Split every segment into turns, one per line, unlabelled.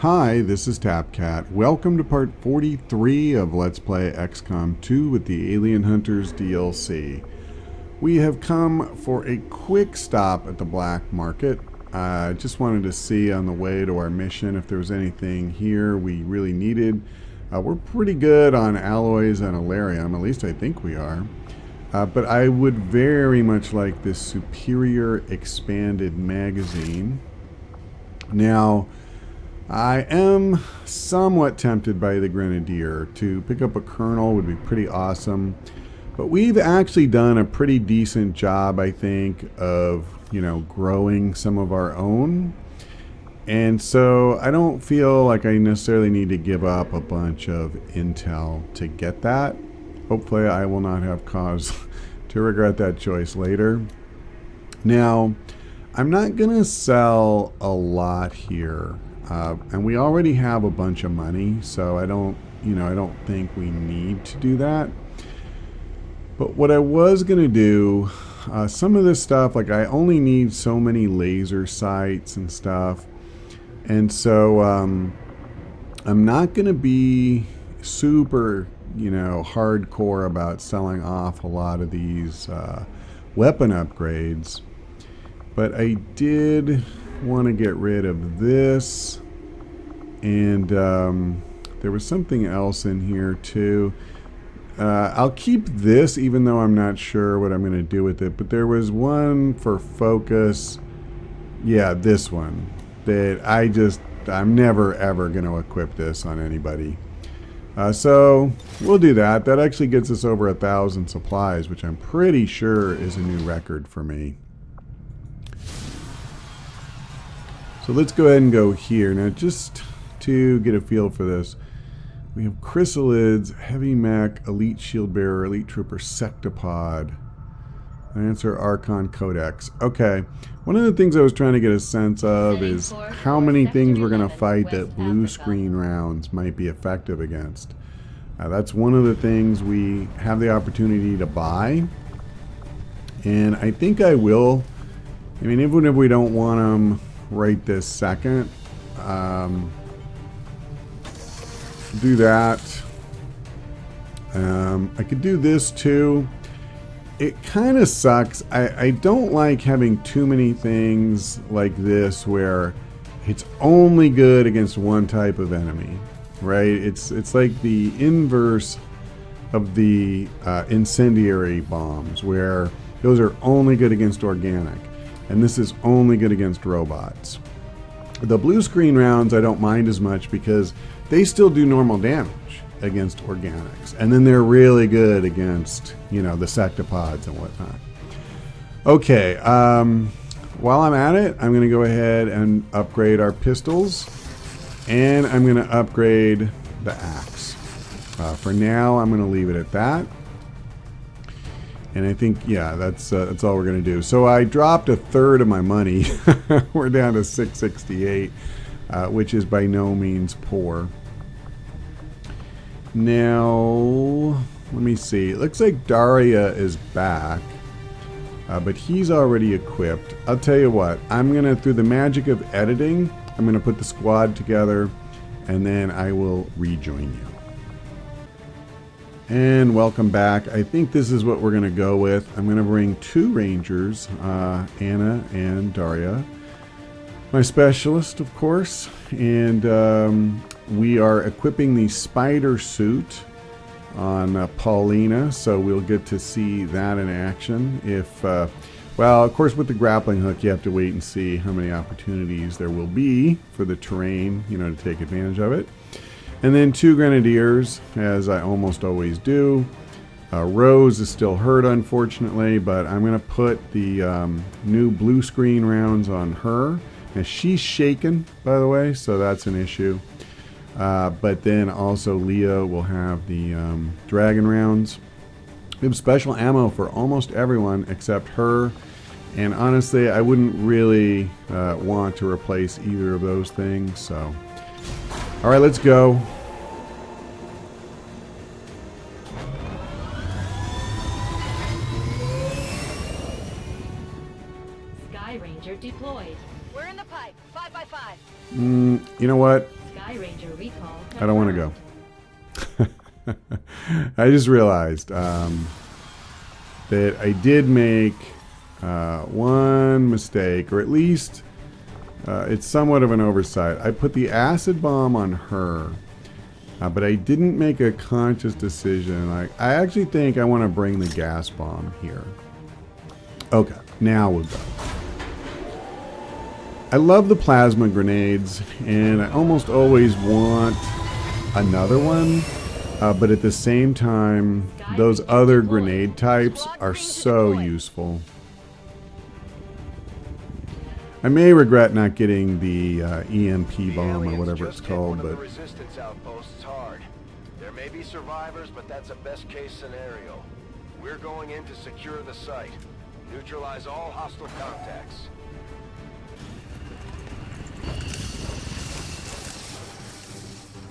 Hi, this is TapCat. Welcome to part 43 of Let's Play XCOM 2 with the Alien Hunters DLC. We have come for a quick stop at the black market. I just wanted to see on the way to our mission if there was anything here we really needed. We're pretty good on alloys and alarium, at least I think we are. But I would very much like this superior expanded magazine. Now, I am somewhat tempted by the Grenadier. To pick up a Colonel would be pretty awesome. But we've actually done a pretty decent job, I think, of, growing some of our own. And so I don't feel like I necessarily need to give up a bunch of intel to get that. Hopefully I will not have cause to regret that choice later. Now, I'm not going to sell a lot here. And we already have a bunch of money, so I don't think we need to do that. But what I was going to do, some of this stuff, like I only need so many laser sights and stuff. And so I'm not going to be super, hardcore about selling off a lot of these weapon upgrades. But I did want to get rid of this, and there was something else in here too. I'll keep this even though I'm not sure what I'm going to do with it, but there was one for focus, this one, that I'm never ever going to equip this on anybody. So we'll do that. That actually gets us over 1,000 supplies, which I'm pretty sure is a new record for me. So let's go ahead and go here. Now, just to get a feel for this, we have chrysalids, heavy mech, elite shield bearer, elite trooper, sectopod, Lancer, Archon, Codex. Okay, one of the things I was trying to get a sense of is how many things we're going to fight that blue screen rounds might be effective against. That's one of the things we have the opportunity to buy. And I think I will. I mean, even if we don't want them right this second, do that. I could do this too. It kind of sucks. I don't like having too many things like this where it's only good against one type of enemy, right? It's like the inverse of the incendiary bombs, where those are only good against organic. And this is only good against robots. The blue screen rounds I don't mind as much because they still do normal damage against organics. And then they're really good against, the sectopods and whatnot. Okay, while I'm at it, I'm going to go ahead and upgrade our pistols. And I'm going to upgrade the axe. For now, I'm going to leave it at that. And I think, that's all we're going to do. So I dropped a third of my money. We're down to 668, which is by no means poor. Now, let me see. It looks like Daria is back, but he's already equipped. I'll tell you what. I'm going to, through the magic of editing, I'm going to put the squad together, and then I will rejoin you. And welcome back. I think this is what we're going to go with. I'm going to bring two rangers, Anna and Daria. My specialist, of course. And we are equipping the spider suit on Paulina, so we'll get to see that in action. Well, of course, with the grappling hook, you have to wait and see how many opportunities there will be for the terrain, to take advantage of it. And then two Grenadiers, as I almost always do. Rose is still hurt, unfortunately, but I'm going to put the new blue screen rounds on her. Now, she's shaken, by the way, so that's an issue. But then also Leah will have the dragon rounds. We have special ammo for almost everyone except her. And honestly, I wouldn't really want to replace either of those things, so... All right, let's go.
Sky Ranger deployed. We're in the pipe. 5 by 5.
You know what? I don't want to go. I just realized that I did make one mistake, or at least it's somewhat of an oversight. I put the acid bomb on her, but I didn't make a conscious decision. Like, I actually think I want to bring the gas bomb here. Okay, now we'll go. I love the plasma grenades, and I almost always want another one, but at the same time, those other grenade types are so useful. I may regret not getting the EMP bomb or whatever it's called, but
resistance outposts hard. There may be survivors, but that's a best case scenario. We're going in to secure the site. Neutralize all hostile contacts.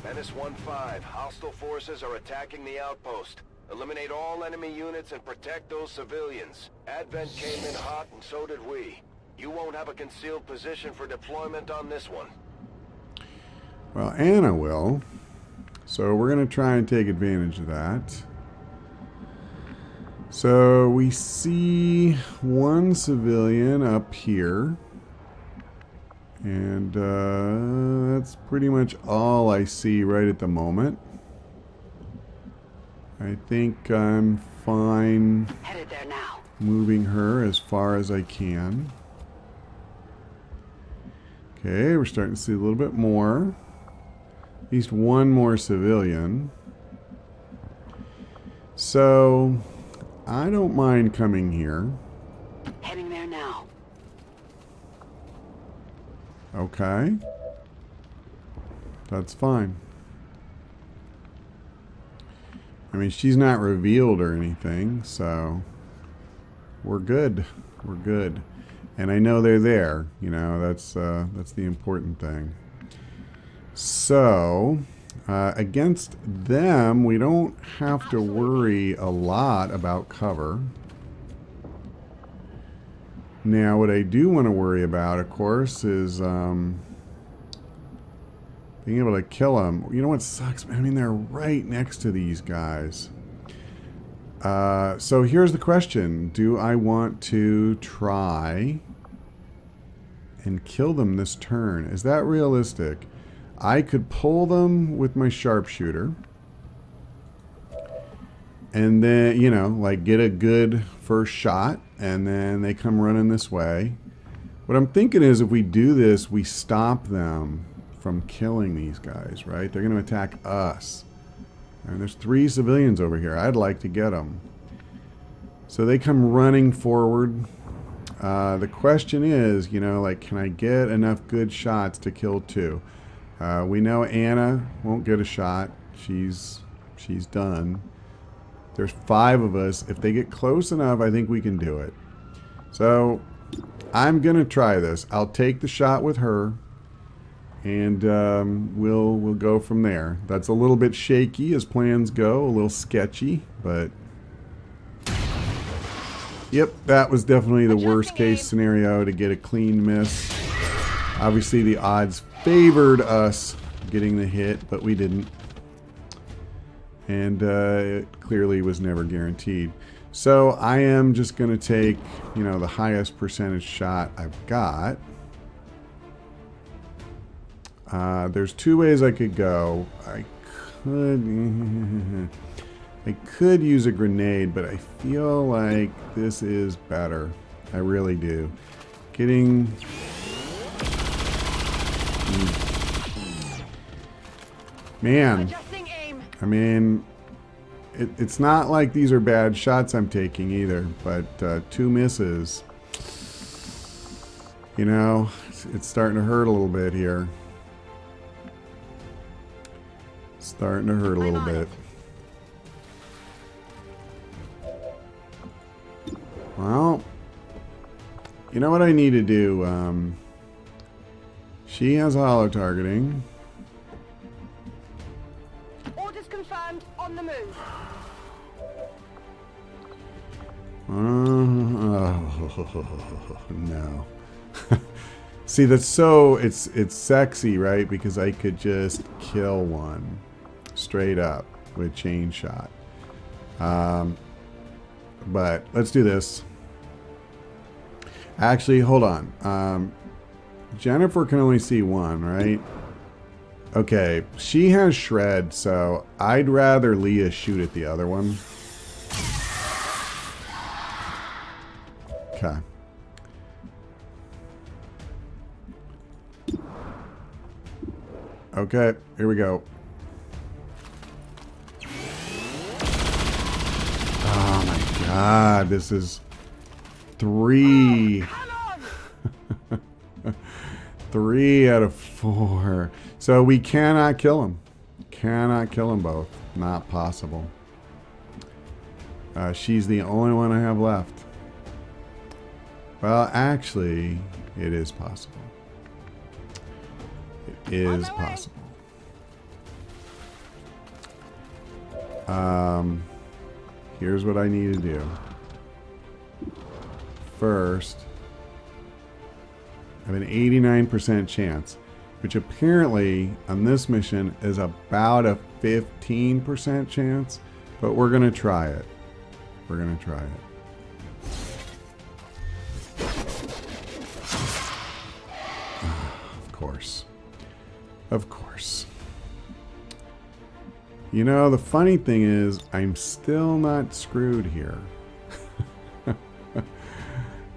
Menace 1-5. Hostile forces are attacking the outpost. Eliminate all enemy units and protect those civilians. Advent came in hot and so did we. You won't have a concealed position for deployment on this one.
well, Anna will. So we're going to try and take advantage of that. So we see one civilian up here. And that's pretty much all I see right at the moment. I think I'm fine
Headed there now.
moving her as far as I can. Okay, we're starting to see a little bit more. At least one more civilian. So I don't mind coming here.
Heading there now.
Okay. That's fine. I mean, she's not revealed or anything, so we're good. We're good. And I know they're there. You know, that's the important thing. So, against them, we don't have to worry a lot about cover. Now, what I do want to worry about, of course, is being able to kill them. You know what sucks? I mean, they're right next to these guys. So here's the question. Do I want to try and kill them this turn? Is that realistic? I could pull them with my sharpshooter. And then, you know, like get a good first shot. And then they come running this way. What I'm thinking is if we do this, we stop them from killing these guys, right? They're going to attack us. And there's 3 civilians over here. I'd like to get them. So they come running forward. The question is, you know, like, can I get enough good shots to kill 2? We know Anna won't get a shot. She's done. There's 5 of us. If they get close enough, I think we can do it. So I'm going to try this. I'll take the shot with her. And we'll go from there. That's a little bit shaky as plans go, a little sketchy, but yep, that was definitely the worst case scenario to get a clean miss. Obviously the odds favored us getting the hit, but we didn't. And it clearly was never guaranteed. So I am just going to take, you know, the highest percentage shot I've got. There's 2 ways I could go. I could use a grenade, but I feel like this is better. I really do. Getting... Man, I mean, it's not like these are bad shots I'm taking either, but 2 misses. You know, it's starting to hurt a little bit here. Starting to hurt a little bit. Well, you know what I need to do? She has hollow targeting.
Orders confirmed. On the move.
Oh, no. See, that's so it's sexy, right? Because I could just kill one straight up with chain shot. But let's do this. Actually, hold on. Jennifer can only see one, right? Okay, she has shred, so I'd rather Leah shoot at the other one. Okay. Okay, here we go. Oh my god, this is 3. 3 out of 4. So we cannot kill him. Cannot kill them both. Not possible. She's the only one I have left. Well, actually, it is possible. It is possible. Here's what I need to do. First, I have an 89% chance, which apparently on this mission is about a 15% chance, but we're going to try it. We're going to try it. Of course. Of course. You know, the funny thing is, I'm still not screwed here.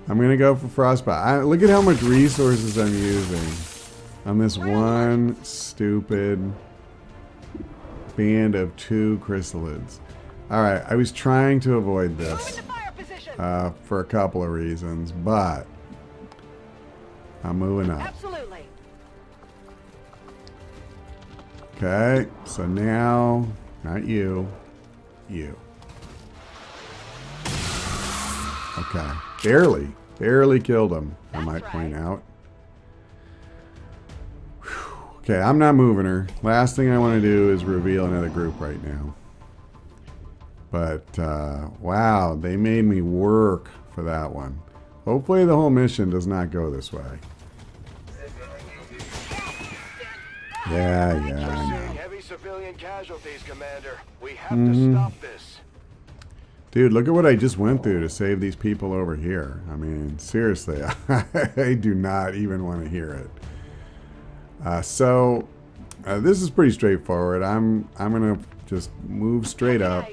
I'm going to go for frostbite. Look at how much resources I'm using on this one stupid band of 2 chrysalids. Alright, I was trying to avoid this for a couple of reasons, but I'm moving up.
Absolutely.
Okay, so now, not you, you. Okay, barely killed him, I might point out. Whew. Okay, I'm not moving her. Last thing I want to do is reveal another group right now. But, wow, they made me work for that one. Hopefully the whole mission does not go this way. Yeah, I know.
Heavy civilian casualties, Commander. We have to stop this.
Dude, look at what I just went through to save these people over here. I mean, seriously, I do not even want to hear it. So, this is pretty straightforward. I'm gonna just move straight up.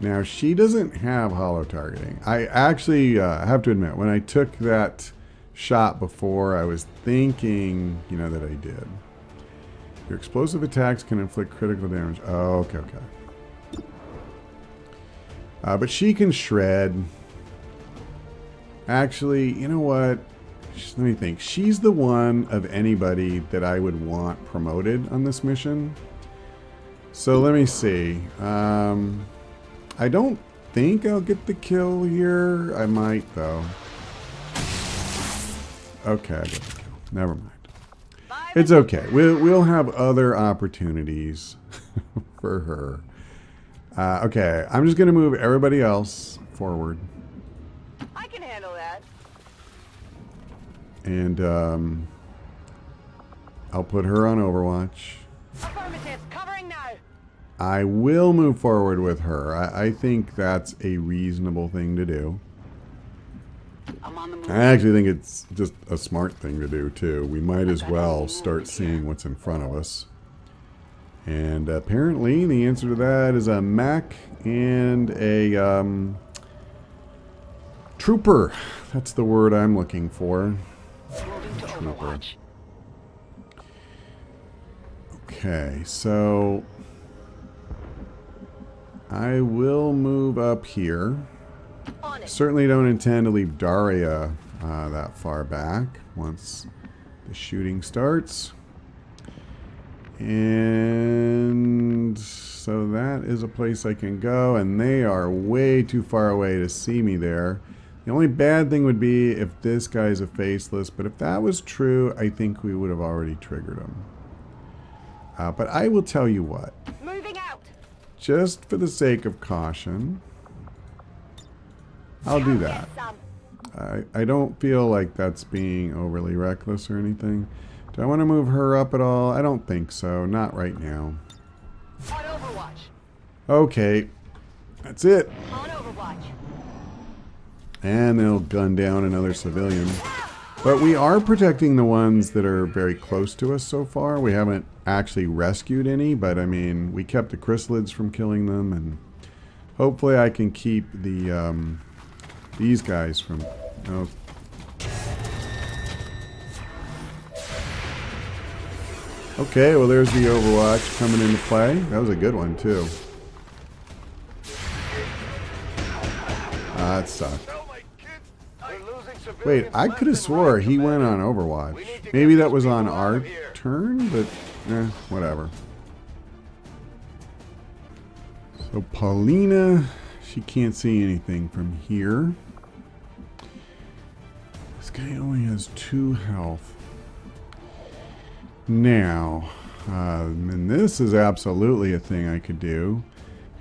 Now, she doesn't have hollow targeting. I actually have to admit, when I took that shot before, I was thinking, you know, that I did. Your explosive attacks can inflict critical damage. Oh, okay. But she can shred. Actually, you know what? Let me think. She's the one of anybody that I would want promoted on this mission. So let me see. I don't think I'll get the kill here. I might, though. Okay, I got the kill. Never mind. It's okay. We'll have other opportunities for her. Okay, I'm just going to move everybody else forward.
I can handle that.
And I'll put her on Overwatch.
Affirmative, covering now.
I will move forward with her. I think that's a reasonable thing to do.
I'm on the move.
I actually think it's just a smart thing to do, too. We might as well start seeing what's in front of us. And apparently the answer to that is a mech and a trooper. That's the word I'm looking for. Trooper. Okay, so I will move up here. Certainly don't intend to leave Daria that far back once the shooting starts. And so that is a place I can go, and they are way too far away to see me there. The only bad thing would be if this guy's a faceless, but if that was true, I think we would have already triggered him. But I will tell you what.
Moving out.
Just for the sake of caution, I'll do that. I don't feel like that's being overly reckless or anything. Do I want to move her up at all? I don't think so. Not right now.
On Overwatch.
Okay. That's it.
On Overwatch.
And they'll gun down another civilian. But we are protecting the ones that are very close to us so far. We haven't actually rescued any, but I mean, we kept the chrysalids from killing them, and hopefully I can keep the these guys from... Oh. Okay, well there's the Overwatch coming into play. That was a good one too. That sucked. Wait, I could have swore he went on Overwatch. Maybe that was on our turn, but whatever. So Paulina, she can't see anything from here. This guy only has 2 health. Now, and this is absolutely a thing I could do.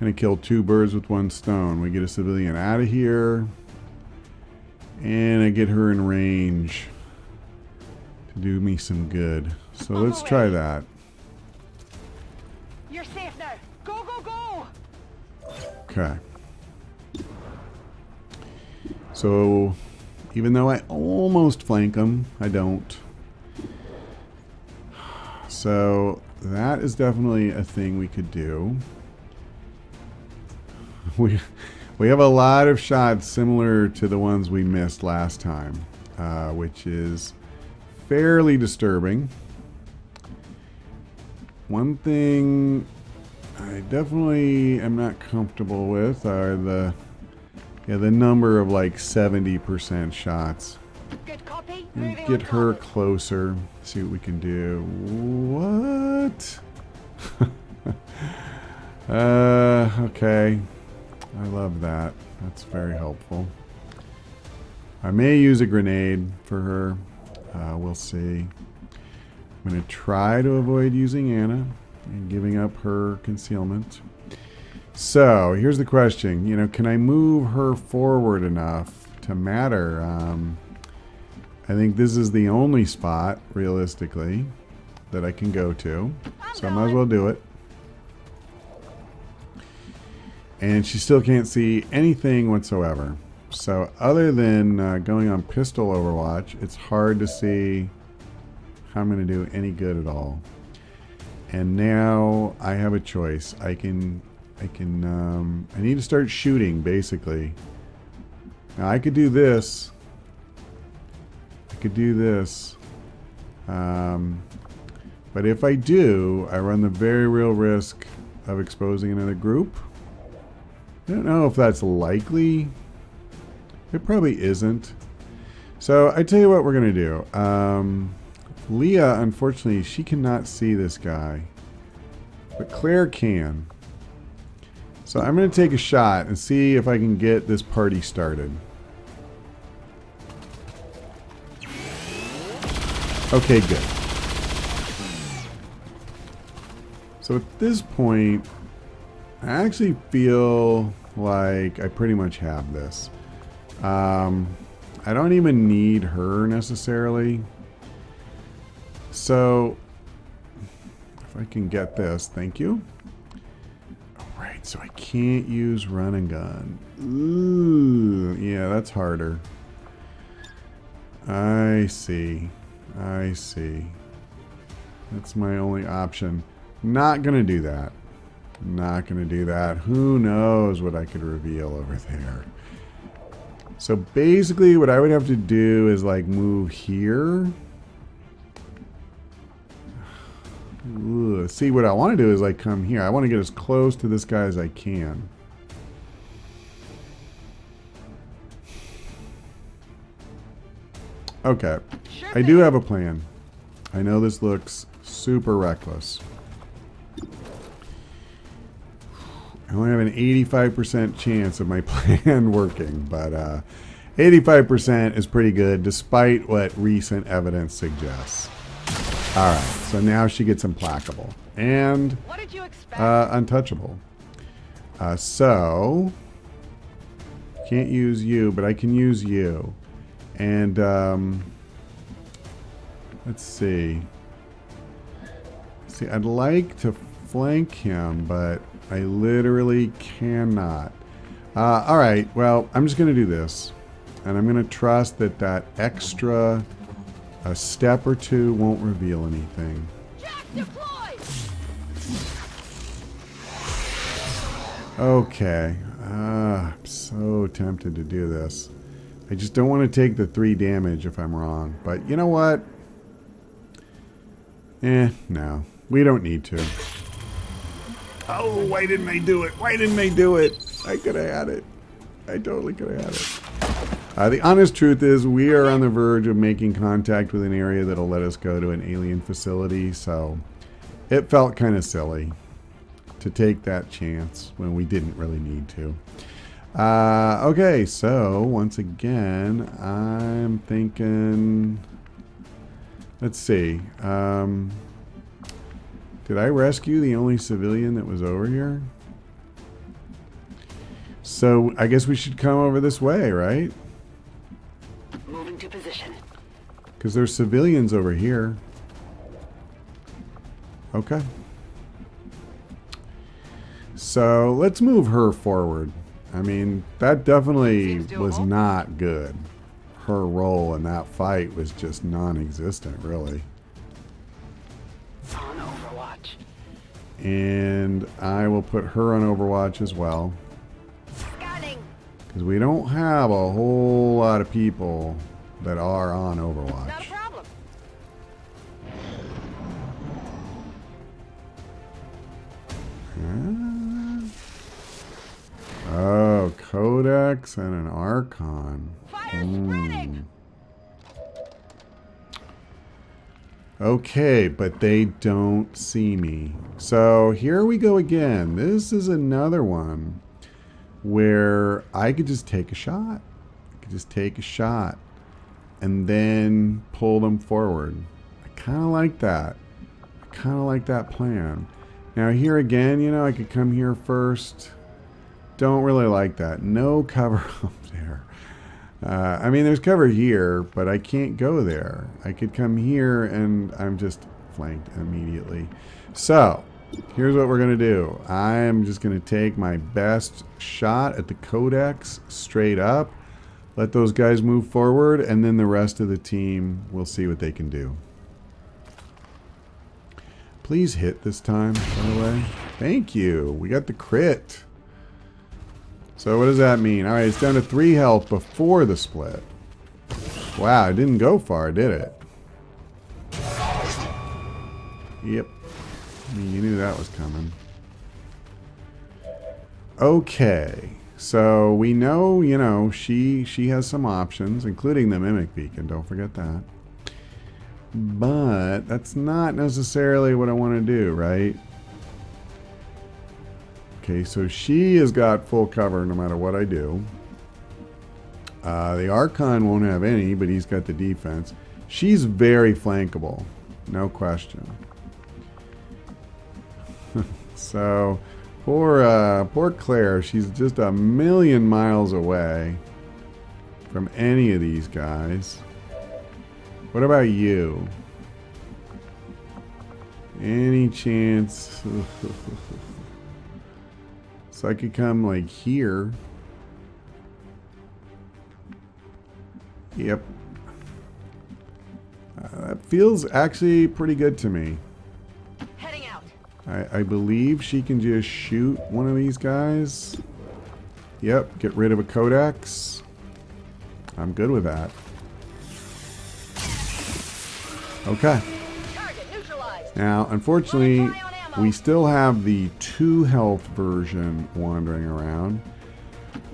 Gonna kill 2 birds with 1 stone. We get a civilian out of here. And I get her in range to do me some good. So let's try that.
You're safe now. Go, go, go!
Okay. So, even though I almost flank them, I don't. So, that is definitely a thing we could do. We have a lot of shots similar to the ones we missed last time, which is fairly disturbing. One thing I definitely am not comfortable with are the number of like 70% shots.
Good copy.
Get her closer, see what we can do. What? Okay. I love that. That's very helpful. I may use a grenade for her. We'll see. I'm going to try to avoid using Anna and giving up her concealment. So, here's the question. You know, can I move her forward enough to matter? I think this is the only spot, realistically, that I can go to. So I might as well do it. And she still can't see anything whatsoever. So other than going on pistol Overwatch, it's hard to see how I'm going to do any good at all. And now I have a choice. I need to start shooting, basically. Now I could do this. But if I do, I run the very real risk of exposing another group. I don't know if that's likely. It probably isn't. So I tell you what we're going to do. Leah, unfortunately, she cannot see this guy. But Claire can. So I'm going to take a shot and see if I can get this party started. Okay, good. So at this point, I actually feel like I pretty much have this. I don't even need her necessarily. So, if I can get this, thank you. Alright, so I can't use run and gun. Ooh, yeah, that's harder. I see. That's my only option. Not gonna do that. Who knows what I could reveal over there. So basically what I would have to do is like move here. Ugh. See, what I want to do is like come here. I want to get as close to this guy as I can. Okay, I do have a plan. I know this looks super reckless. I only have an 85% chance of my plan working, but 85% is pretty good despite what recent evidence suggests. Alright, so now she gets implacable and
What did you expect?
untouchable. So, can't use you, but I can use you. And let's see. See, I'd like to flank him, but I literally cannot. All right, well, I'm just going to do this. And I'm going to trust that that extra a step or two won't reveal anything.
Jack deployed.
Okay. I'm so tempted to do this. I just don't want to take the 3 damage if I'm wrong. But you know what? No. We don't need to. Oh, why didn't I do it? Why didn't I do it? I could have had it. I totally could have had it. The honest truth is we are on the verge of making contact with an area that'll let us go to an alien facility, so it felt kind of silly to take that chance when we didn't really need to. Okay, so once again, I'm thinking, let's see. Did I rescue the only civilian that was over here? So I guess we should come over this way, right?
Moving to position.
Because there's civilians over here. Okay. So let's move her forward. I mean, that definitely was not good. Her role in that fight was just non-existent, really.
On Overwatch.
And I will put her on Overwatch as well.
Scanning.
Because we don't have a whole lot of people that are on
Not a
Overwatch.
problem.
Oh, Codex and an Archon.
Fire spreading.
Okay, but they don't see me. So here we go again. This is another one where I could just take a shot. I could just take a shot and then pull them forward. I kind of like that. I kind of like that plan. Now here again, you know, I could come here first. Don't really like that. No cover up there. I mean, there's cover here, but I can't go there. I could come here and I'm just flanked immediately. So, here's what we're going to do. I'm just going to take my best shot at the Codex straight up. Let those guys move forward, and then the rest of the team will see what they can do. Please hit this time, by the way. Thank you. We got the crit. So what does that mean? All right, it's down to 3 health before the split. Wow, it didn't go far, did it? Yep. I mean, you knew that was coming. Okay. So we know, you know, she has some options, including the Mimic Beacon. Don't forget that. But that's not necessarily what I want to do, right? Okay, so she has got full cover no matter what I do. The Archon won't have any, but he's got the defense. She's very flankable, no question. So, poor Claire, she's just a million miles away from any of these guys. What about you? Any chance? So I could come like here. Yep. That feels actually pretty good to me.
Heading out.
I believe she can just shoot one of these guys. Yep, get rid of a Codex. I'm good with that. Okay.
Target neutralized.
Now, unfortunately, we still have the 2 health version wandering around.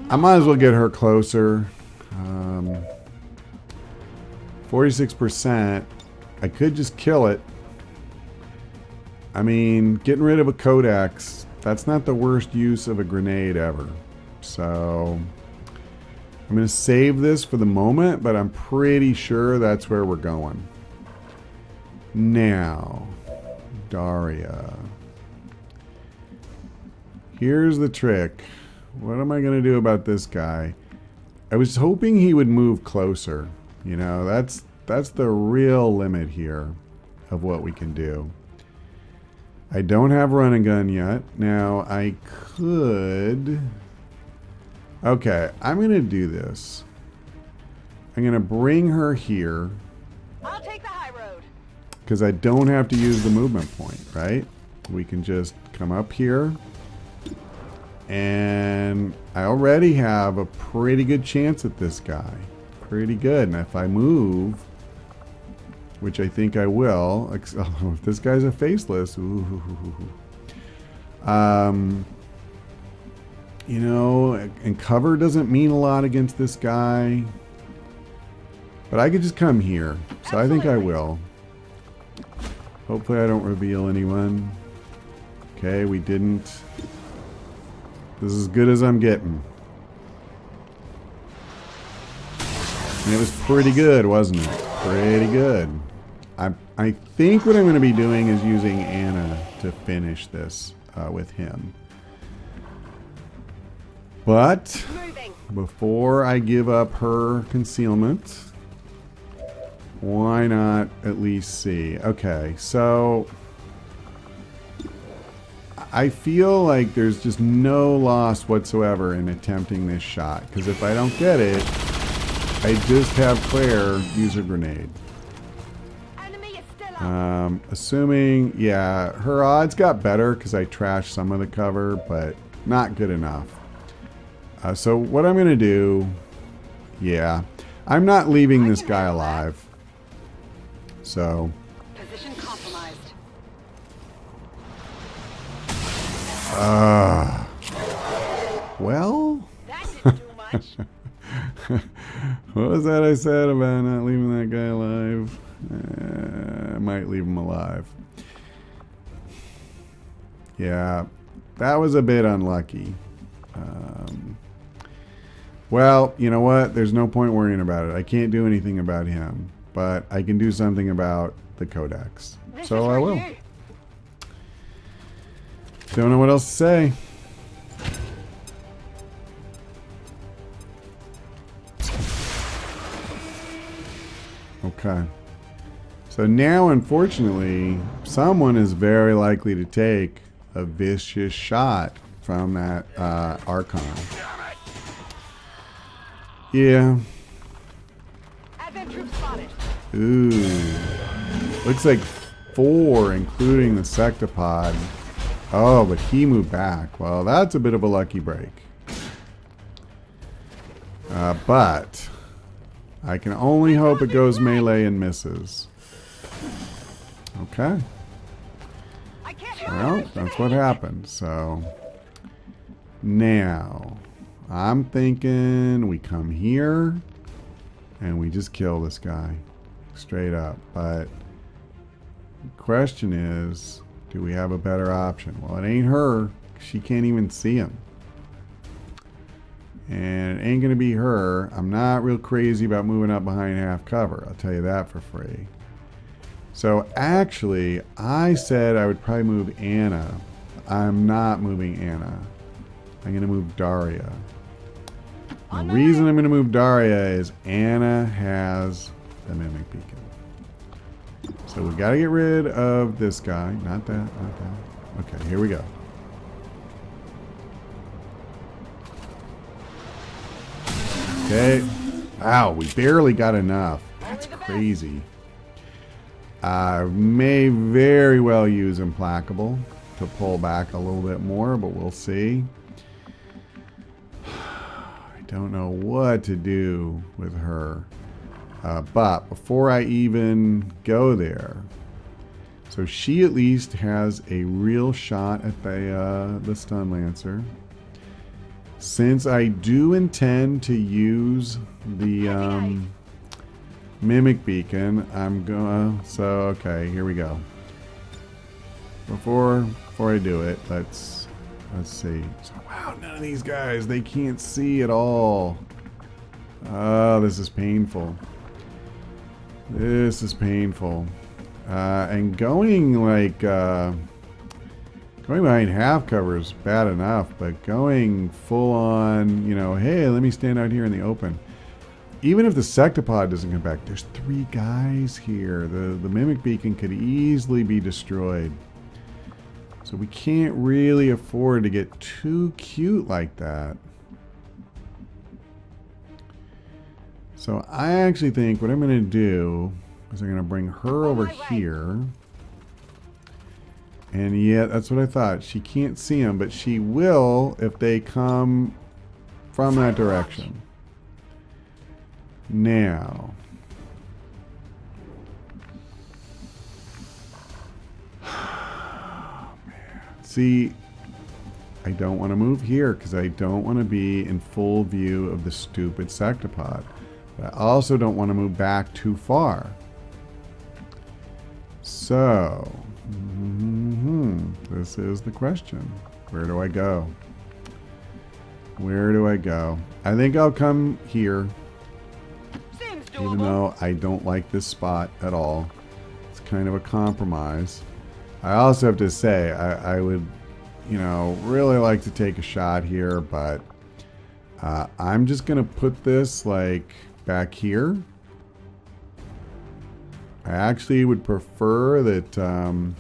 I might as well get her closer. 46%. I could just kill it. I mean, getting rid of a Codex, that's not the worst use of a grenade ever. So, I'm going to save this for the moment, but I'm pretty sure that's where we're going. Now, Daria. Here's the trick. What am I going to do about this guy? I was hoping he would move closer. You know, that's the real limit here of what we can do. I don't have run and gun yet. Now I could. Okay, I'm gonna do this. I'm gonna bring her here.
I'll take the high road.
Because I don't have to use the movement point, right? We can just come up here. And I already have a pretty good chance at this guy. Pretty good. And if I move, which I think I will, if this guy's a faceless, ooh. You know, and cover doesn't mean a lot against this guy. But I could just come here. So I think I will. Hopefully I don't reveal anyone. Okay, we didn't. This is as good as I'm getting. And it was pretty good, wasn't it? Pretty good. I think what I'm going to be doing is using Anna to finish this with him. But before I give up her concealment, why not at least see? Okay, so I feel like there's just no loss whatsoever in attempting this shot. Because if I don't get it, I just have Claire use a grenade. Assuming, yeah, her odds got better because I trashed some of the cover, but not good enough. So what I'm going to do, yeah, I'm not leaving this guy alive. So.
Position compromised.
Well.
That didn't do much.
What was that I said about not leaving that guy alive? I might leave him alive. Yeah, that was a bit unlucky. Well, you know what? There's no point worrying about it. I can't do anything about him, but I can do something about the codex. So I will. Don't know what else to say. Okay. So now, unfortunately, someone is very likely to take a vicious shot from that Archon. Yeah.
Advent troop spotted.
Ooh. Looks like 4, including the Sectopod. Oh, but he moved back. Well, that's a bit of a lucky break. But I can only hope it goes melee and misses. Okay. Well, that's what happened. So now I'm thinking we come here and we just kill this guy straight up. But the question is, do we have a better option? Well, it ain't her. She can't even see him. And it ain't going to be her. I'm not real crazy about moving up behind half cover. I'll tell you that for free. So actually, I said I would probably move Anna. I'm not moving Anna. I'm going to move Daria. The reason I'm going to move Daria is Anna has the Mimic Beacon. So we got to get rid of this guy. Not that, not that. Okay, here we go. Okay. Wow, we barely got enough. That's crazy. I may very well use Implacable to pull back a little bit more, but we'll see. I don't know what to do with her. But before I even go there, so she at least has a real shot at the Stun Lancer. Since I do intend to use the Mimic Beacon, I'm gonna. So okay, here we go. Before I do it, let's see. So, wow, none of these guys, they can't see at all. Oh, this is painful. This is painful. And going like going behind half cover is bad enough, but going full on, you know, hey, let me stand out here in the open. even if the sectopod doesn't come back, there's 3 guys here. The mimic beacon could easily be destroyed. So we can't really afford to get too cute like that. So I actually think what I'm going to do is I'm going to bring her over here. And yeah, that's what I thought. She can't see them, but she will if they come from that direction. Now. See, I don't want to move here because I don't want to be in full view of the stupid sectopod. But I also don't want to move back too far. So, this is the question. Where do I go? Where do I go? I think I'll come here.
Seems doable.
Even though I don't like this spot at all. It's kind of a compromise. I also have to say, I would, you know, really like to take a shot here, but I'm just going to put this, like, back here. I actually would prefer that the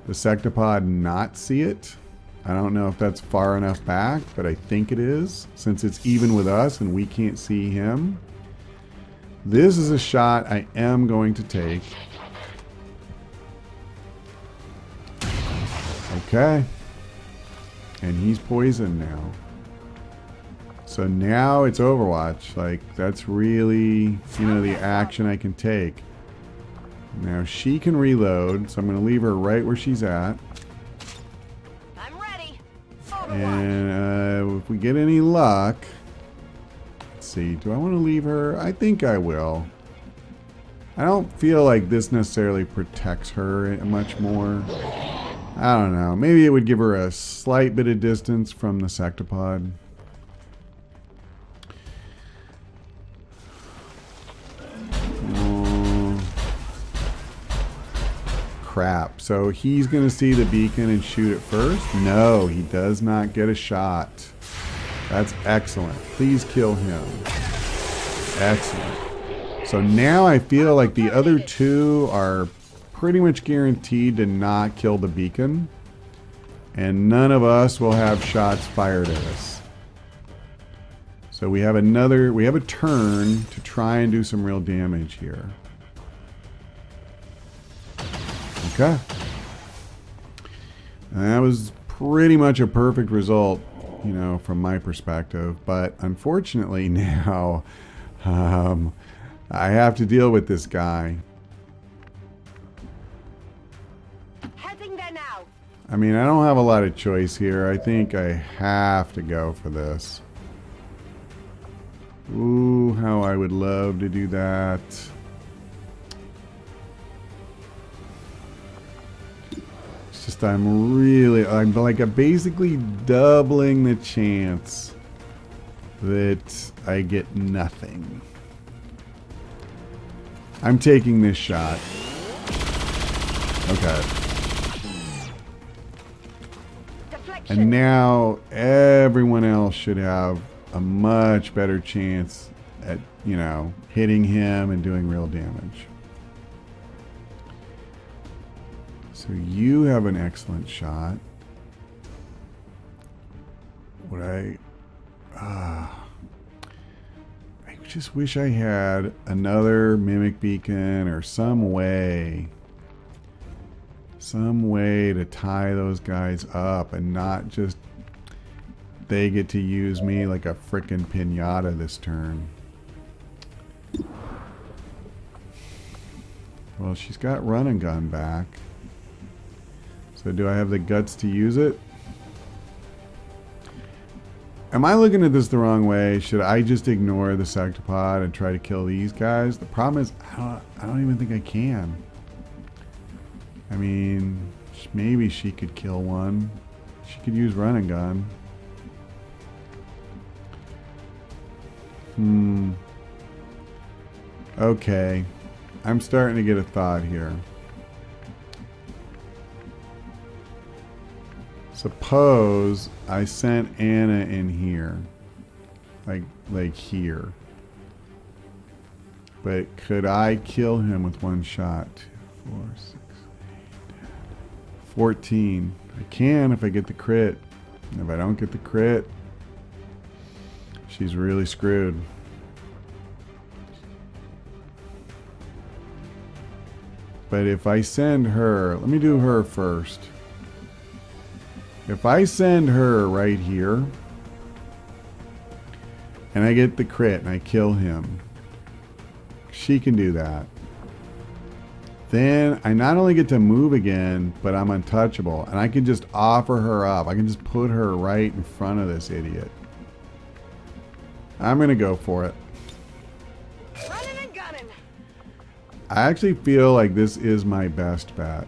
sectopod not see it. I don't know if that's far enough back, but I think it is, since it's even with us and we can't see him. This is a shot I am going to take. Okay. And he's poisoned now. So now it's Overwatch. Like, that's really, you know, the action I can take. Now she can reload, so I'm going to leave her right where she's at.
I'm ready. Overwatch.
And if we get any luck, let's see, do I want to leave her? I think I will. I don't feel like this necessarily protects her much more. I don't know. Maybe it would give her a slight bit of distance from the sectopod. Crap. So he's going to see the beacon and shoot it first? No, he does not get a shot. That's excellent. Please kill him. Excellent. So now I feel like the other 2 are pretty much guaranteed to not kill the beacon. And none of us will have shots fired at us. So we have a turn to try and do some real damage here. Okay. And that was pretty much a perfect result, you know, from my perspective. But unfortunately now, I have to deal with this guy.
Heading there now.
I mean, I don't have a lot of choice here. I think I have to go for this. Ooh, how I would love to do that. It's just I'm basically doubling the chance that I get nothing. I'm taking this shot. Okay.
Deflection.
And now everyone else should have a much better chance at, you know, hitting him and doing real damage. So you have an excellent shot. What I just wish I had another mimic beacon or some way to tie those guys up and not just they get to use me like a frickin' pinata this turn. Well, she's got run and gun back. So do I have the guts to use it? Am I looking at this the wrong way? Should I just ignore the sectopod and try to kill these guys? The problem is I don't even think I can. I mean, maybe she could kill one. She could use run and gun. Okay. I'm starting to get a thought here. Suppose I sent Anna in here. Like here. But could I kill him with one shot? 4, 6, 8, 14. I can if I get the crit. If I don't get the crit, she's really screwed. But if I send her, let me do her first. If I send her right here, and I get the crit and I kill him, she can do that. Then I not only get to move again, but I'm untouchable. And I can just offer her up. I can just put her right in front of this idiot. I'm going to go for it.
Running and gunning.
I actually feel like this is my best bet.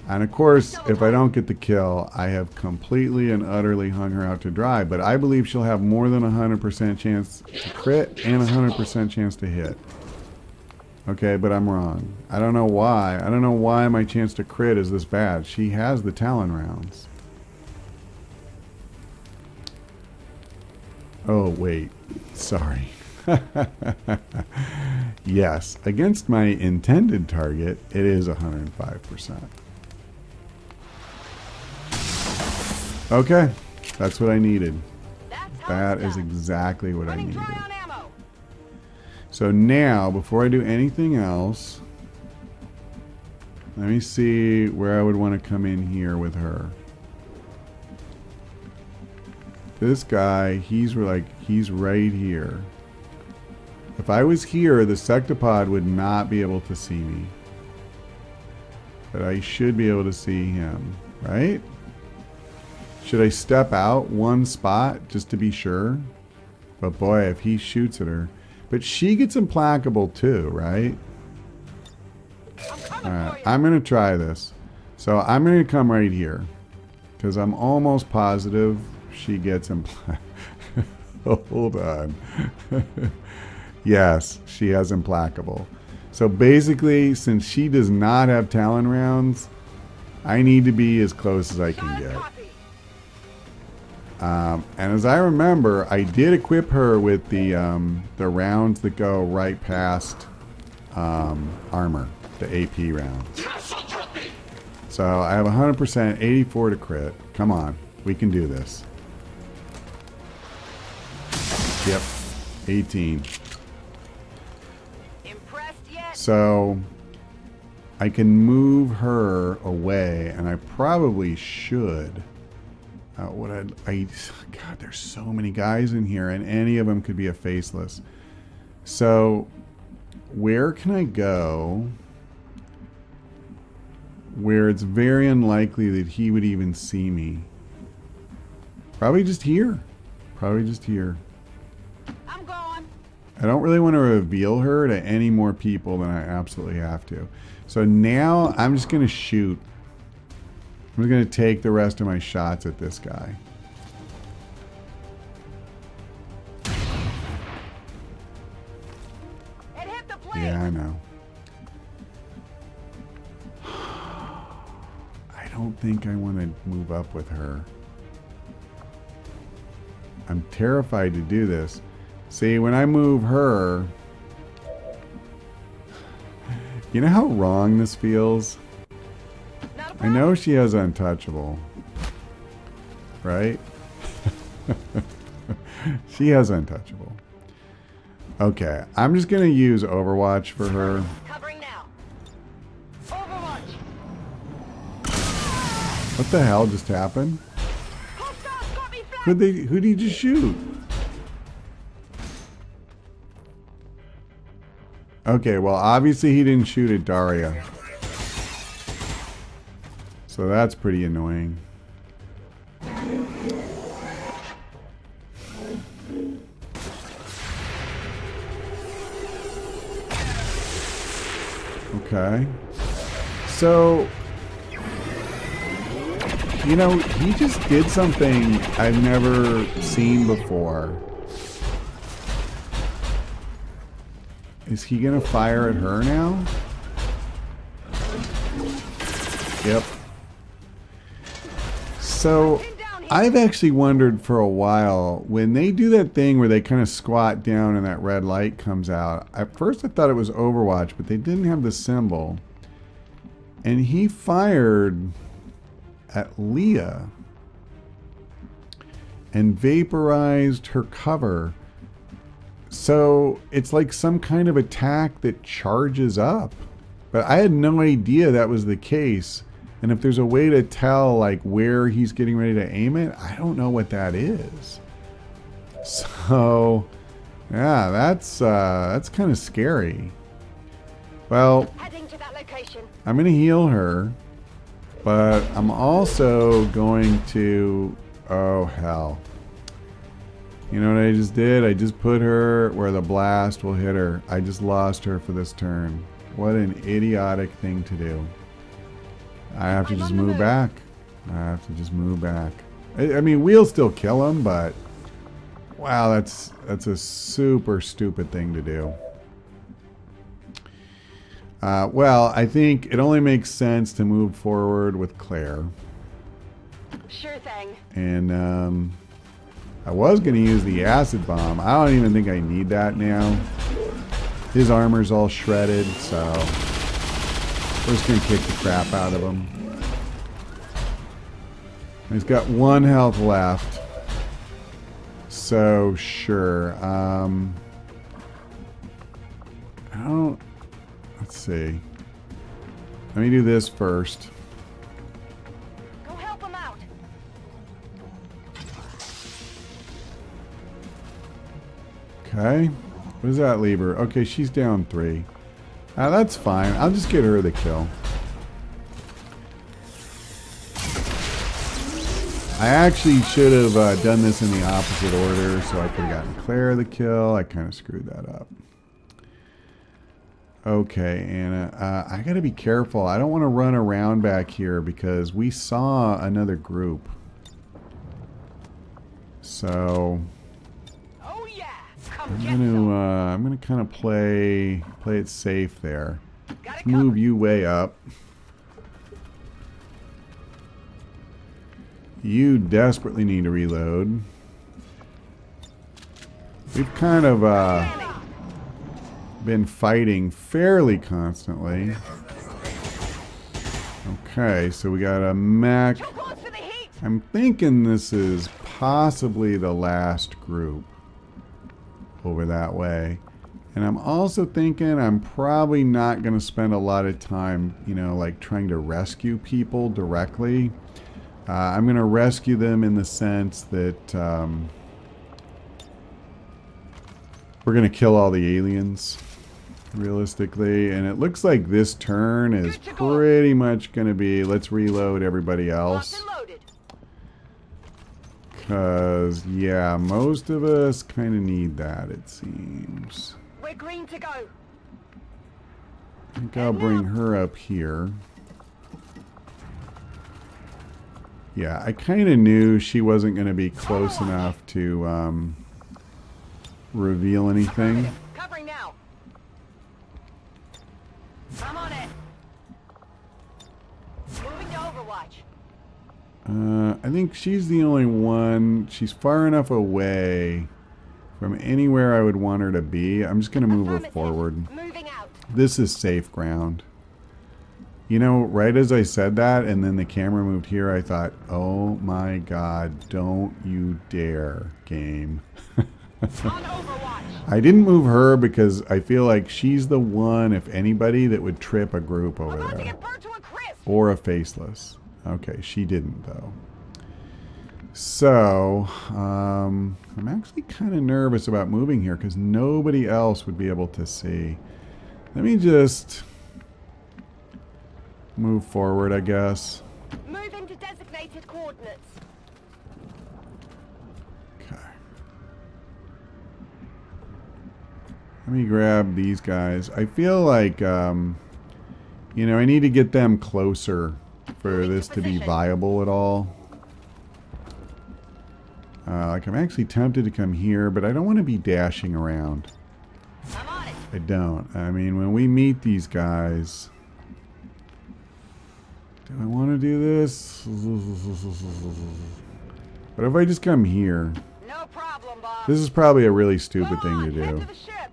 And of course, if I don't get the kill, I have completely and utterly hung her out to dry. But I believe she'll have more than 100% chance to crit and 100% chance to hit. Okay, but I'm wrong. I don't know why. I don't know why my chance to crit is this bad. She has the Talon rounds. Oh, wait. Sorry. Yes, against my intended target, it is 105%. Okay, that's what I needed. That is exactly what I needed. So now, before I do anything else, let me see where I would want to come in here with her. This guy, he's right here. If I was here, the sectopod would not be able to see me. But I should be able to see him, right? Should I step out one spot just to be sure? But boy, if he shoots at her. But she gets implacable too, right? Alright, I'm going to try this. So I'm going to come right here. Because I'm almost positive she gets implacable. Hold on. Yes, she has implacable. So basically, since she does not have Talon rounds, I need to be as close as I can get. And as I remember, I did equip her with the rounds that go right past armor, the AP rounds. So I have 100%, 84 to crit. Come on, we can do this. Yep, 18.
Impressed yet?
So I can move her away, and I probably should. God, there's so many guys in here, and any of them could be a faceless. So, where can I go where it's very unlikely that he would even see me? Probably just here. Probably just here.
I'm going.
I don't really want to reveal her to any more people than I absolutely have to. So now I'm just going to shoot. I'm going to take the rest of my shots at this guy.
It hit the plate.
Yeah, I know. I don't think I want to move up with her. I'm terrified to do this. See, when I move her... You know how wrong this feels? I know she has untouchable, right? She has untouchable. Okay, I'm just going to use Overwatch for her.
Covering now. Overwatch.
What the hell just happened? Who did he just shoot? Okay, well, obviously he didn't shoot at Daria. So that's pretty annoying. Okay. So, you know, he just did something I've never seen before. Is he gonna fire at her now? Yep. So, I've actually wondered for a while, when they do that thing where they kind of squat down and that red light comes out, at first I thought it was Overwatch, but they didn't have the symbol. And he fired at Leah and vaporized her cover. So it's like some kind of attack that charges up. But I had no idea that was the case. And if there's a way to tell like where he's getting ready to aim it, I don't know what that is. So yeah, that's kind of scary. Well,
Heading to that location.
I'm gonna heal her, but I'm also going to, oh hell. You know what I just did? I just put her where the blast will hit her. I just lost her for this turn. What an idiotic thing to do. I have to just move back. I have to just move back. I mean, we'll still kill him, but wow, that's a super stupid thing to do. Well, I think it only makes sense to move forward with Claire.
Sure thing.
And I was going to use the acid bomb. I don't even think I need that now. His armor's all shredded, so we're just going to kick the crap out of him. He's got 1 health left. So, sure. I don't... Let's see. Let me do this first.
Go help him out.
Okay. What does that leave her? Okay, she's down 3. That's fine. I'll just get her the kill. I actually should have done this in the opposite order, so I could have gotten Claire the kill. I kind of screwed that up. Okay, Anna. I got to be careful. I don't want to run around back here because we saw another group. So
Oh yeah. Come
I'm
get
gonna kind of play it safe there.
Got it
Move
covered.
you way up. You desperately need to reload. We've kind of been fighting fairly constantly. Okay, so we got a mech.
Too close for the heat.
I'm thinking this is possibly the last group over that way. And I'm also thinking I'm probably not going to spend a lot of time, you know, like trying to rescue people directly. I'm going to rescue them in the sense that we're going to kill all the aliens, realistically. And it looks like this turn is pretty much going to be, let's reload everybody
Locked
else.
and loaded.
Because, yeah, most of us kind of need that, it seems.
We're green to go.
I think I'll bring her up here. Yeah, I kind of knew she wasn't going to be close enough to reveal anything.
Covering now. I'm on it. Moving to Overwatch.
I think she's the only one. She's far enough away from anywhere I would want her to be. I'm just going to move her
Affirmative.
forward.
Moving out.
This is safe ground. You know, right as I said that and then the camera moved here, I thought, oh my god, don't you dare, game.
On Overwatch.
I didn't move her because I feel like she's the one, if anybody, that would trip a group over
About to
there.
get burnt to a crisp.
Or a faceless. Okay, she didn't though. So, I'm actually kind of nervous about moving here because nobody else would be able to see. Let me just move forward, I guess.
Move into designated coordinates.
Okay. Let me grab these guys. I feel like, you know, I need to get them closer for this to be viable at all. Like, I'm actually tempted to come here, but I don't want to be dashing around.
I'm on it.
I don't. I mean, when we meet these guys... Do I want to do this? But if I just come here,
No problem, boss.
this is probably a really stupid
Go on,
thing to
head
do.
to the ship.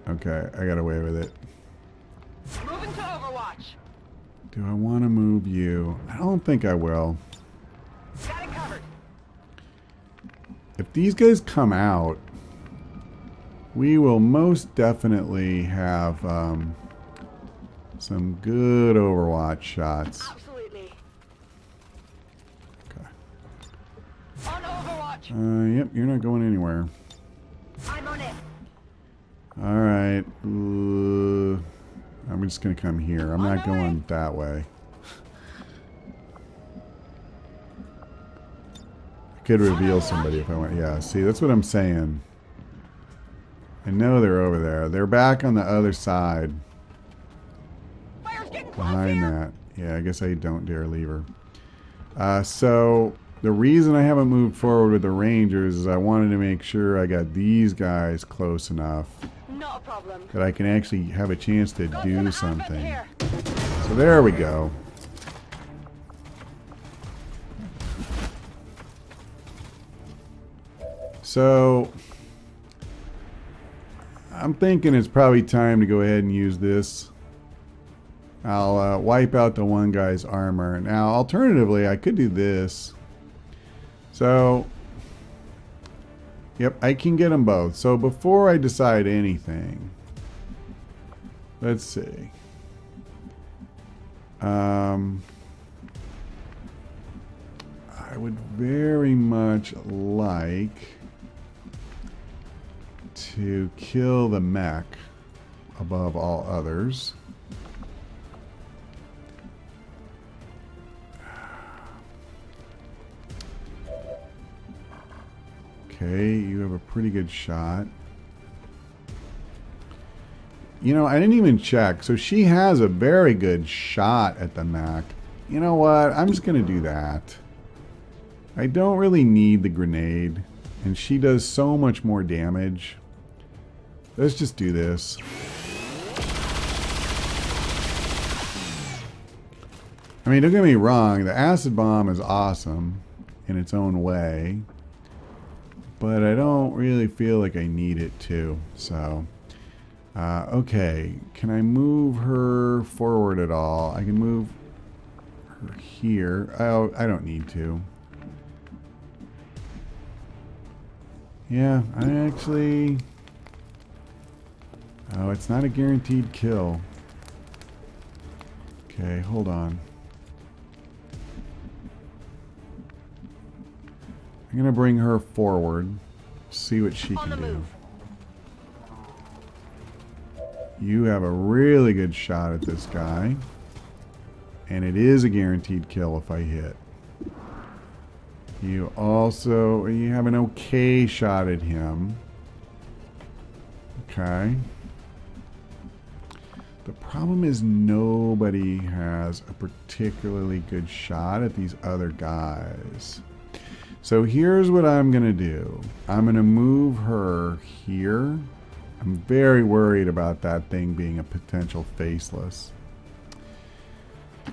Okay, I got away with it.
Moving to Overwatch.
Do I want to move you? I don't think I will.
Got it covered.
If these guys come out, we will most definitely have some good Overwatch shots.
Absolutely.
Okay.
On Overwatch.
Yep, you're not going anywhere.
I'm on it.
All right. I'm just going to come here. I'm not going that way. I could reveal somebody if I want. Yeah, see, that's what I'm saying. I know they're over there. They're back on the other side.
Fire's getting close
Behind
here.
that. Yeah, I guess I don't dare leave her. So the reason I haven't moved forward with the Rangers is I wanted to make sure I got these guys close enough
Not a problem.
that I can actually have a chance to
Go
do
for the
something.
here.
So there we go. So I'm thinking it's probably time to go ahead and use this. I'll wipe out the one guy's armor. Now, alternatively, I could do this. So, yep, I can get them both. So before I decide anything, let's see. I would very much like to kill the mech above all others. Okay, you have a pretty good shot. You know, I didn't even check. So she has a very good shot at the mech. You know what? I'm just going to do that. I don't really need the grenade. And she does so much more damage. Let's just do this. I mean, don't get me wrong. The acid bomb is awesome in its own way. But I don't really feel like I need it to. So, okay. Can I move her forward at all? I can move her here. Oh, I don't need to. Yeah, I actually... Oh, it's not a guaranteed kill. Okay, hold on. I'm going to bring her forward. See what she
On
can
the
do.
move.
You have a really good shot at this guy. And it is a guaranteed kill if I hit. You have an okay shot at him. Okay. The problem is nobody has a particularly good shot at these other guys. So here's what I'm going to do. I'm going to move her here. I'm very worried about that thing being a potential faceless.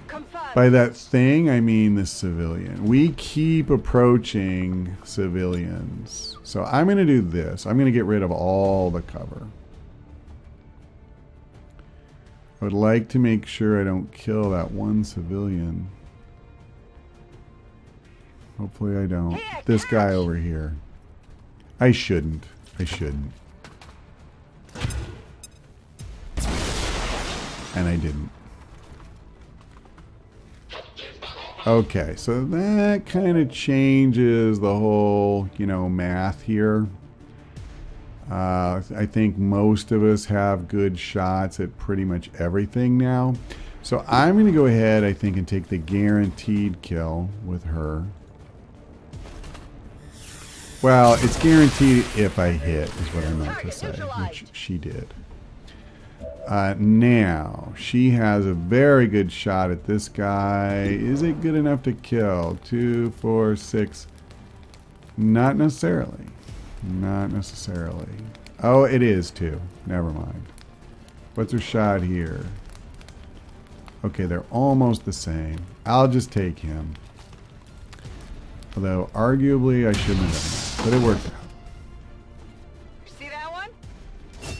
Confirmed.
By that thing, I mean the civilian. We keep approaching civilians. So I'm going to do this. I'm going to get rid of all the cover. I would like to make sure I don't kill that one civilian. Hopefully I don't.
Here,
This guy
catch.
over here. I shouldn't. I shouldn't. And I didn't. Okay, so that kind of changes the whole, math here. I think most of us have good shots at pretty much everything now. So I'm going to go ahead, I think, and take the guaranteed kill with her. Well, it's guaranteed if I hit, is what I meant to say, which she did. Now, she has a very good shot at this guy. Is it good enough to kill? 2, 4, 6. Not necessarily. Not necessarily. Oh, it is 2. Never mind. What's her shot here? Okay, they're almost the same. I'll just take him. Although, arguably, I shouldn't have done that. But it worked out.
See that one?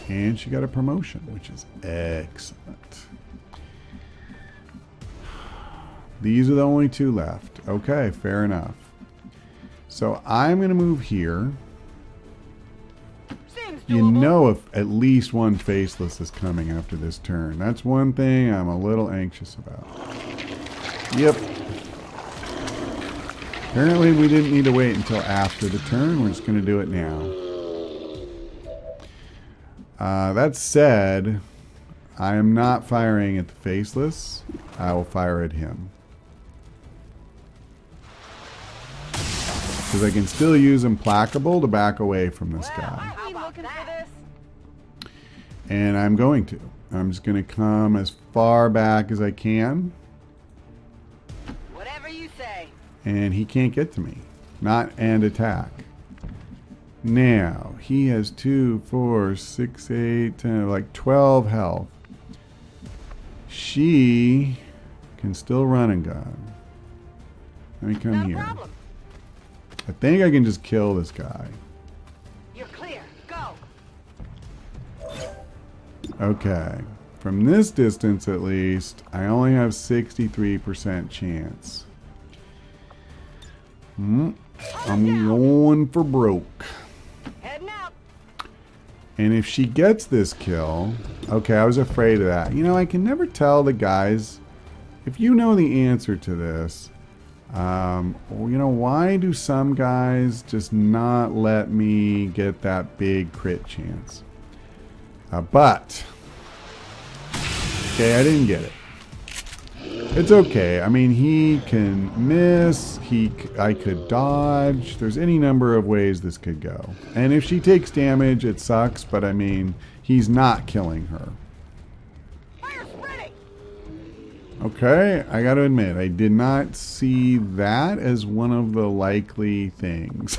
And she got a promotion, which is excellent. These are the only two left. Okay, fair enough. So I'm going to move here.
Seems
You
doable.
know if at least one faceless is coming after this turn. That's one thing I'm a little anxious about. Yep. Apparently we didn't need to wait until after the turn. We're just going to do it now. That said, I am not firing at the faceless. I will fire at him. Because I can still use Implacable to back away from this guy.
Are we looking for this?
And I'm going to. I'm just going to come as far back as I can.
Whatever you say.
And he can't get to me. Not and attack. Now, he has 2, 4, 6, 8, 10, like 12 health. She can still run and gun. Let me come
Not a
here.
problem.
I think I can just kill this guy.
You're clear. Go.
Okay. From this distance, at least, I only have 63% chance. I'm going for broke.
Heading out.
And if she gets this kill... Okay, I was afraid of that. You know, I can never tell the guys... If you know the answer to this... you know, why do some guys just not let me get that big crit chance? But... Okay, I didn't get it. It's okay. I mean, he can miss. I could dodge. There's any number of ways this could go. And if she takes damage, it sucks. But I mean, he's not killing her.
Fire spreading.
Okay, I got to admit, I did not see that as one of the likely things.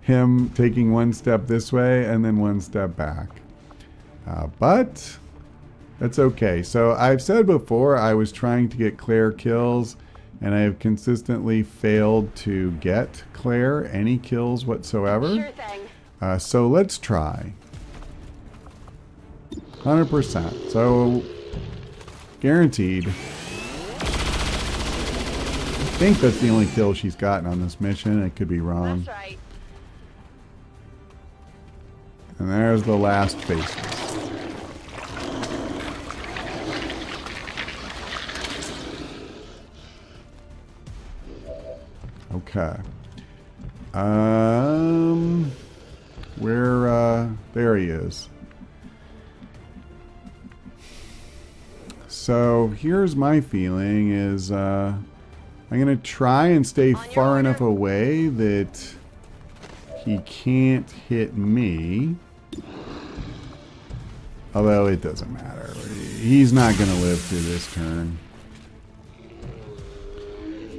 Him taking one step this way and then one step back. But... that's okay. So I've said before I was trying to get Claire kills and I have consistently failed to get Claire any kills whatsoever.
Sure thing.
So let's try. 100%. So guaranteed. I think that's the only kill she's gotten on this mission. I could be wrong.
That's right.
And there's the last face. Okay. There he is. So here's my feeling is I'm going to try and stay far enough away that he can't hit me. Although it doesn't matter. He's not going to live through this turn.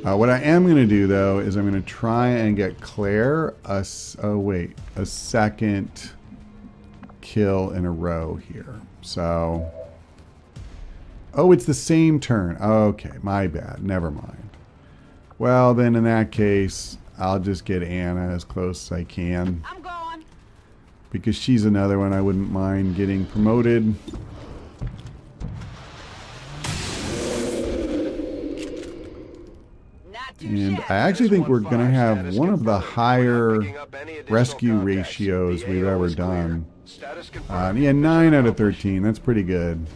What I am going to do, though, is I'm going to try and get Claire a second kill in a row here. So, oh, it's the same turn. Okay, my bad. Never mind. Well, then in that case, I'll just get Anna as close as I can.
I'm going.
Because she's another one I wouldn't mind getting promoted. And I actually think we're going to have one of the higher rescue ratios we've ever done. Yeah, 9 out of 13. That's pretty good.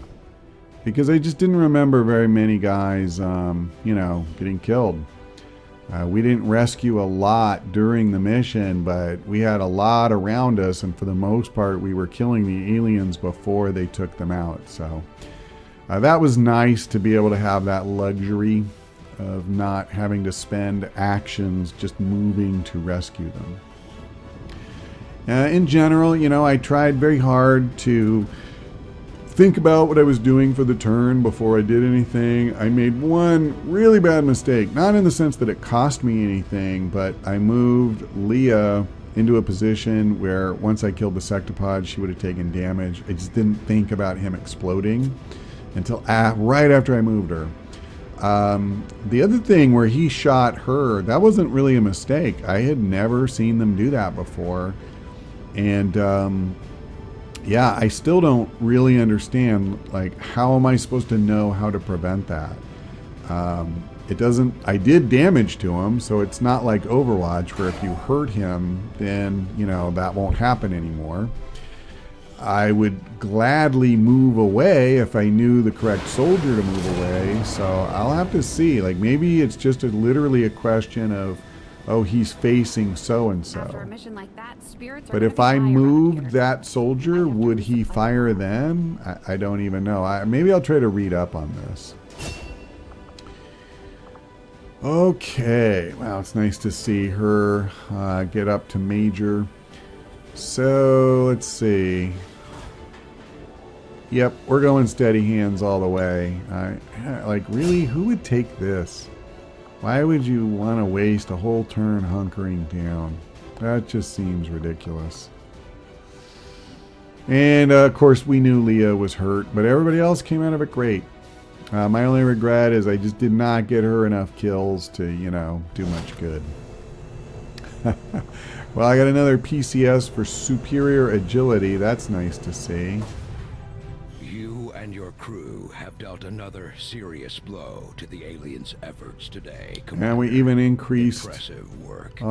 Because I just didn't remember very many guys, you know, getting killed. We didn't rescue a lot during the mission, but we had a lot around us, and for the most part, we were killing the aliens before they took them out. So that was nice to be able to have that luxury of not having to spend actions just moving to rescue them. In general, you know, I tried very hard to think about what I was doing for the turn before I did anything. I made one really bad mistake, not in the sense that it cost me anything, but I moved Leah into a position where once I killed the sectopod, she would have taken damage. I just didn't think about him exploding until right after I moved her. The other thing where he shot her, that wasn't really a mistake. I had never seen them do that before. And yeah, I still don't really understand, like, how am I supposed to know how to prevent that? It doesn't, I did damage to him, so it's not like Overwatch where if you hurt him, then, you know, that won't happen anymore. I would gladly move away if I knew the correct soldier to move away, so I'll have to see. Like, maybe it's just literally a question of, oh, he's facing so-and-so.
After a mission like that, spirits are
But
gonna
if
be
I
higher around
moved
here.
that soldier, would he fire then? I don't even know. Maybe I'll try to read up on this. Okay. Wow, it's nice to see her get up to major. So, let's see. Yep, we're going steady hands all the way. Like, really? Who would take this? Why would you want to waste a whole turn hunkering down? That just seems ridiculous. And, of course, we knew Leah was hurt, but everybody else came out of it great. My only regret is I just did not get her enough kills to, you know, do much good. Well, I got another PCS for superior agility. That's nice to see.
You and your crew have dealt another serious blow to the aliens' efforts today, Commander.
And we even increased
Impressive work.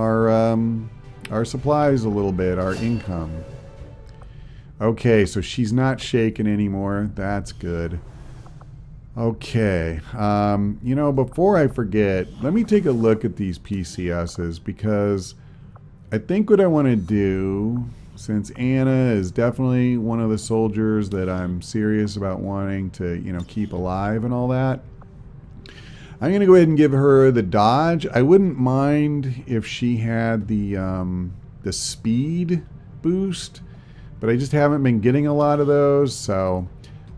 our supplies a little bit, our income. Okay, so she's not shaken anymore. That's good. Okay, you know, before I forget, let me take a look at these PCSs, because I think what I want to do, since Anna is definitely one of the soldiers that I'm serious about wanting to, you know, keep alive and all that, I'm going to go ahead and give her the dodge. I wouldn't mind if she had the speed boost, but I just haven't been getting a lot of those, so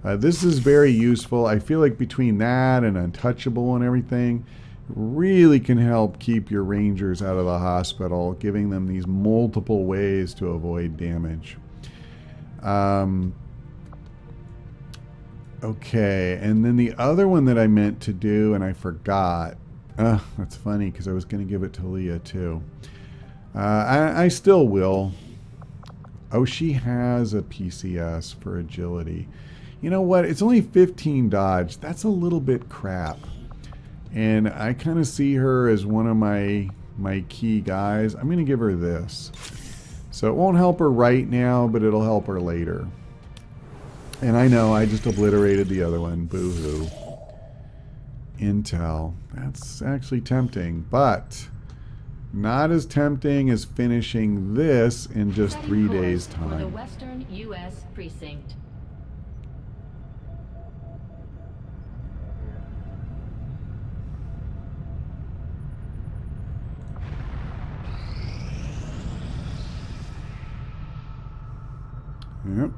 this is very useful. I feel like between that and Untouchable and everything, it really can help keep your Rangers out of the hospital, giving them these multiple ways to avoid damage. Okay, and then the other one that I meant to do and I forgot. That's funny because I was going to give it to Leah too. I still will. Oh, she has a PCS for agility. You know what? It's only 15 dodge. That's a little bit crap. And I kind of see her as one of my key guys. I'm going to give her this. So it won't help her right now, but it'll help her later. And I know I just obliterated the other one. Boo-hoo. Intel. That's actually tempting, but not as tempting as finishing this in just 3 days'
For the
time.
Western U.S. precinct.
Yep.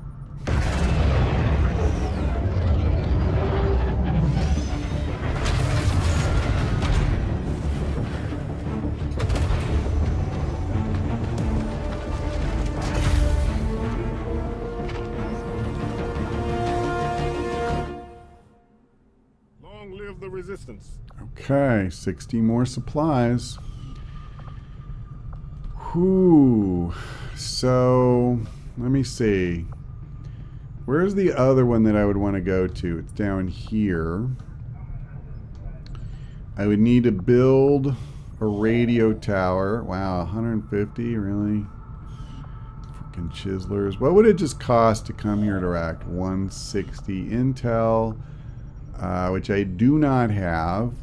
Long live the resistance.
Okay, 60 more supplies. Whew. So, let me see. Where's the other one that I would want to go to? It's down here. I would need to build a radio tower. Wow, 150, really? Freaking chiselers. What would it just cost to come here to Iraq? 160 intel, which I do not have.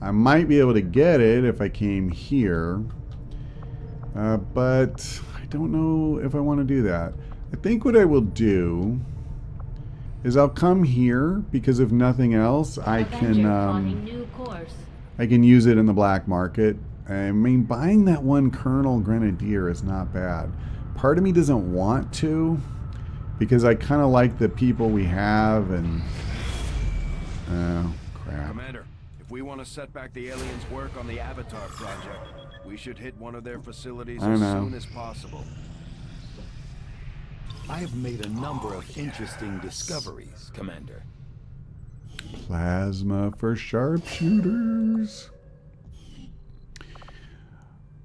I might be able to get it if I came here, but I don't know if I want to do that. I think what I will do is I'll come here because if nothing else, I can use it in the black market. I mean, buying that one Colonel Grenadier is not bad. Part of me doesn't want to because I kind of like the people we have and crap.
Commander, if we want to set back the aliens' work on the Avatar project, we should hit one of their facilities as soon as possible.
I have made a number of interesting discoveries, Commander.
Plasma for sharpshooters.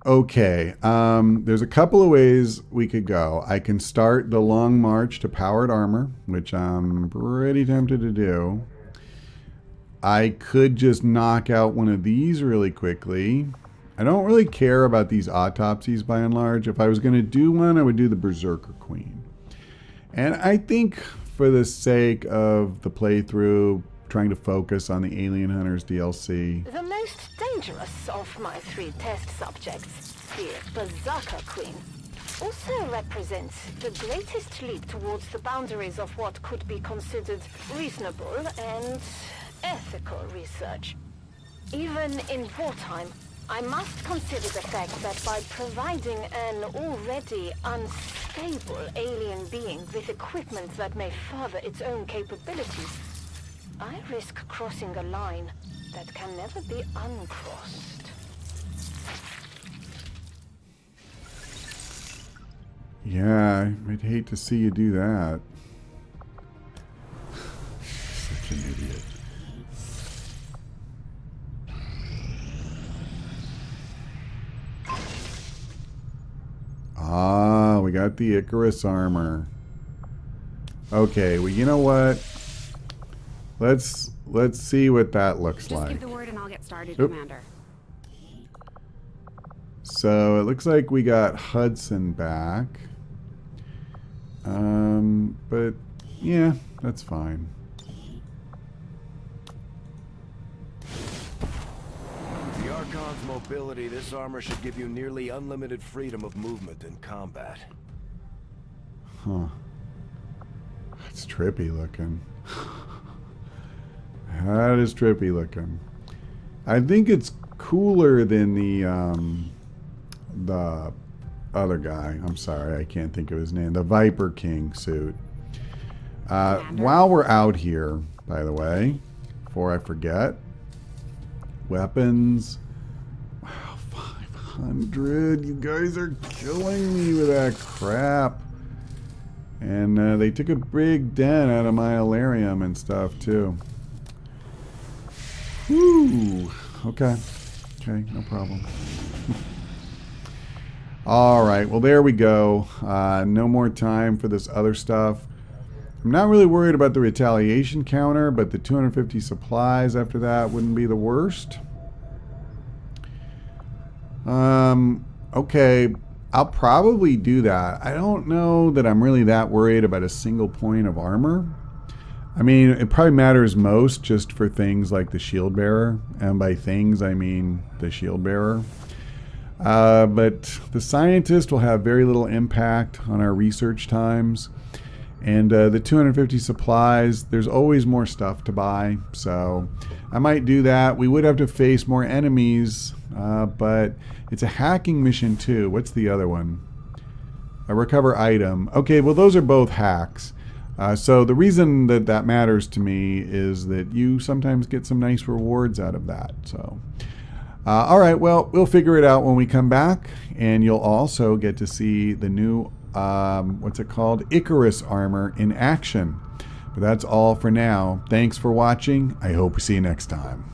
Okay, there's a couple of ways we could go. I can start the long march to powered armor, which I'm pretty tempted to do. I could just knock out one of these really quickly. I don't really care about these autopsies by and large. If I was going to do one, I would do the Berserker Queen. And I think for the sake of the playthrough, trying to focus on the Alien Hunters DLC.
The most dangerous of my 3 test subjects, the Berserker Queen, also represents the greatest leap towards the boundaries of what could be considered reasonable and ethical research. Even in wartime, I must consider the fact that by providing an already unstable alien being with equipment that may further its own capabilities, I risk crossing a line that can never be uncrossed.
Yeah, I'd hate to see you do that. Such an idiot. Ah, we got the Icarus armor. Okay, well, you know what? Let's see what that looks
Just
like.
give the word and I'll get started,
Oop.
Commander.
So it looks like we got Hudson back. But yeah, that's fine.
The Archon's mobility, this armor should give you nearly unlimited freedom of movement in combat.
Huh. That's trippy looking. That is trippy looking. I think it's cooler than the other guy. I'm sorry, I can't think of his name. The Viper King suit. While we're out here, by the way, before I forget, weapons. Wow, 500. You guys are killing me with that crap. And they took a big dent out of my Alarium and stuff, too. Whew. Okay. Okay, no problem. Alright, well there we go. No more time for this other stuff. I'm not really worried about the retaliation counter, but the 250 supplies after that wouldn't be the worst. Okay, I'll probably do that. I don't know that I'm really that worried about a single point of armor. I mean, it probably matters most just for things like the shield bearer, and by things I mean the shield bearer. But the scientist will have very little impact on our research times. And the 250 supplies, there's always more stuff to buy. So I might do that. We would have to face more enemies, but it's a hacking mission too. What's the other one? A recover item. Okay, well those are both hacks. So the reason that that matters to me is that you sometimes get some nice rewards out of that. So, all right, well, we'll figure it out when we come back, and you'll also get to see the new, what's it called? Icarus armor in action. But that's all for now. Thanks for watching. I hope we see you next time.